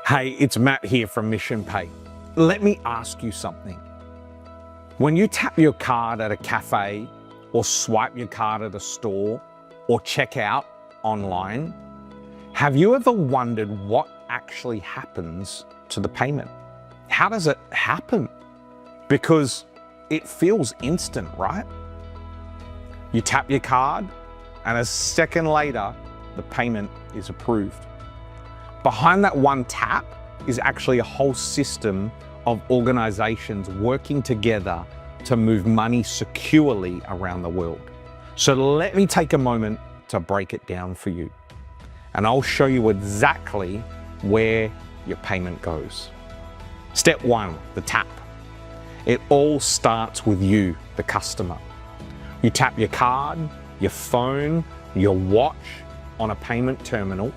Hey, it's Matt here from MissionPay. Let me ask you something. When you tap your card at a cafe or swipe your card at a store or check out online, have you ever wondered what actually happens to the payment? How does it happen? Because it feels instant, right? You tap your card and a second later, the payment is approved. Behind that one tap is actually a whole system of organizations working together to move money securely around the world. So let me take a moment to break it down for you. And I'll show you exactly where your payment goes. Step one, the tap. It all starts with you, the customer. You tap your card, your phone, your watch on a payment terminal.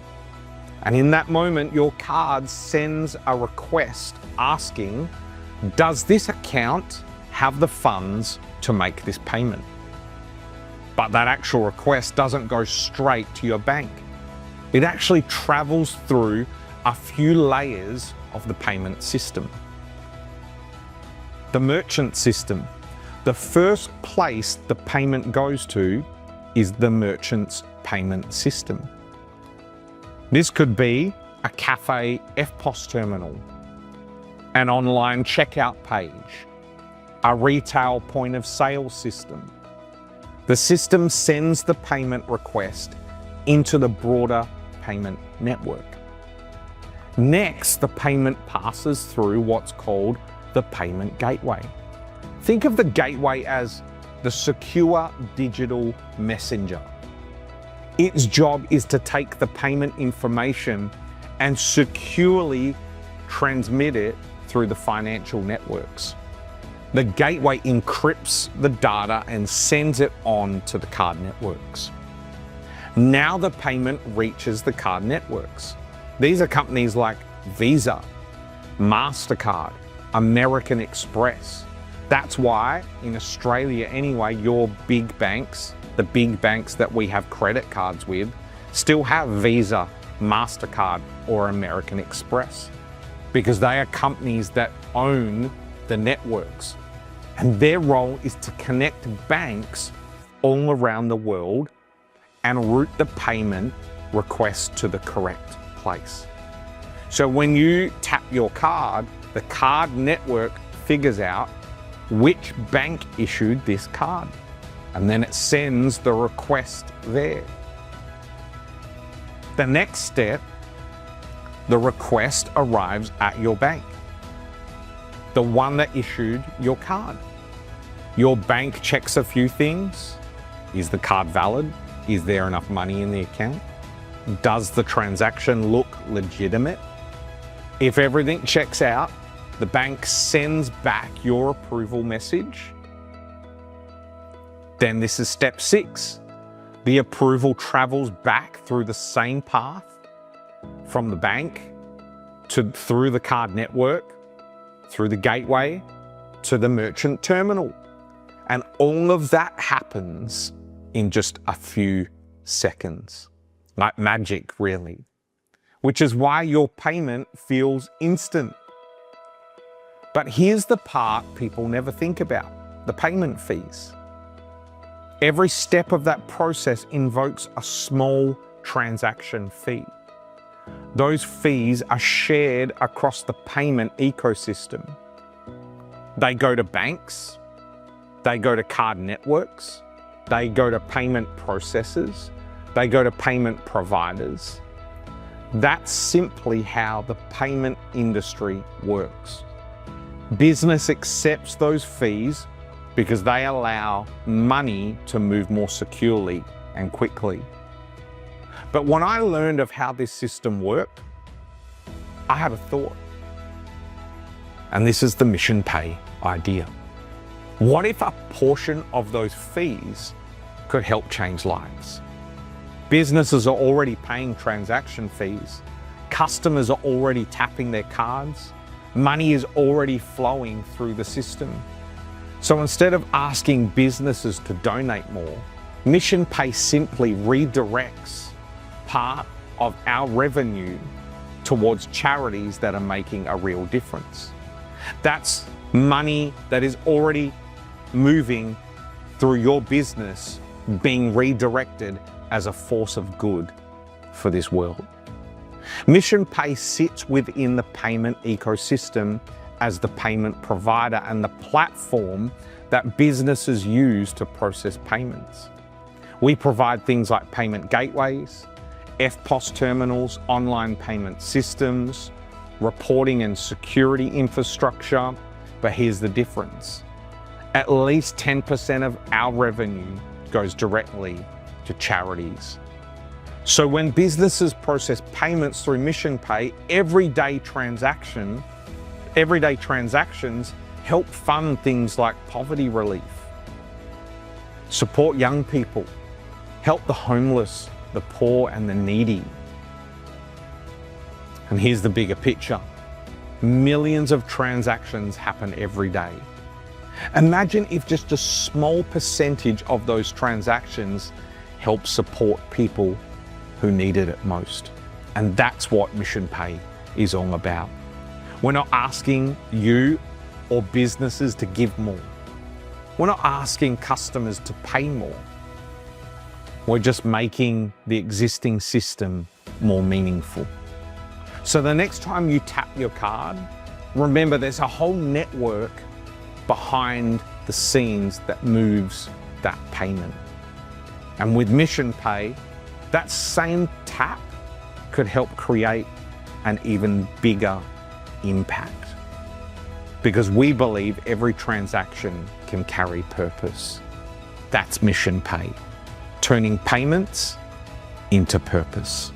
And in that moment, your card sends a request asking, does this account have the funds to make this payment? But that actual request doesn't go straight to your bank. It actually travels through a few layers of the payment system. The merchant system. The first place the payment goes to is the merchant's payment system. This could be a cafe EFTPOS terminal, an online checkout page, a retail point of sale system. The system sends the payment request into the broader payment network. Next, the payment passes through what's called the payment gateway. Think of the gateway as the secure digital messenger. Its job is to take the payment information and securely transmit it through the financial networks. The gateway encrypts the data and sends it on to the card networks. Now the payment reaches the card networks. These are companies like Visa, MasterCard, American Express. That's why in Australia anyway, your big banks, the big banks that we have credit cards with, still have Visa, MasterCard, or American Express, because they are companies that own the networks. And their role is to connect banks all around the world and route the payment request to the correct place. So when you tap your card, the card network figures out which bank issued this card. And then it sends the request there. The next step, the request arrives at your bank, the one that issued your card. Your bank checks a few things. Is the card valid? Is there enough money in the account? Does the transaction look legitimate? If everything checks out, the bank sends back your approval message. Then this is step 6. The approval travels back through the same path from the bank through the card network, through the gateway, to the merchant terminal. And all of that happens in just a few seconds, like magic really, which is why your payment feels instant. But here's the part people never think about, the payment fees. Every step of that process invokes a small transaction fee. Those fees are shared across the payment ecosystem. They go to banks, they go to card networks, they go to payment processors, they go to payment providers. That's simply how the payment industry works. Business accepts those fees because they allow money to move more securely and quickly. But when I learned of how this system worked, I had a thought. And this is the MissionPay idea. What if a portion of those fees could help change lives? Businesses are already paying transaction fees. Customers are already tapping their cards. Money is already flowing through the system. So instead of asking businesses to donate more, MissionPay simply redirects part of our revenue towards charities that are making a real difference. That's money that is already moving through your business, being redirected as a force of good for this world. MissionPay sits within the payment ecosystem as the payment provider and the platform that businesses use to process payments. We provide things like payment gateways, EFTPOS terminals, online payment systems, reporting and security infrastructure. But here's the difference. At least 10% of our revenue goes directly to charities. So when businesses process payments through MissionPay, everyday transactions help fund things like poverty relief, support young people, help the homeless, the poor and the needy. And here's the bigger picture. Millions of transactions happen every day. Imagine if just a small percentage of those transactions help support people who need it most. And that's what MissionPay is all about. We're not asking you or businesses to give more. We're not asking customers to pay more. We're just making the existing system more meaningful. So the next time you tap your card, remember there's a whole network behind the scenes that moves that payment. And with MissionPay, that same tap could help create an even bigger impact. Because we believe every transaction can carry purpose. That's MissionPay, turning payments into purpose.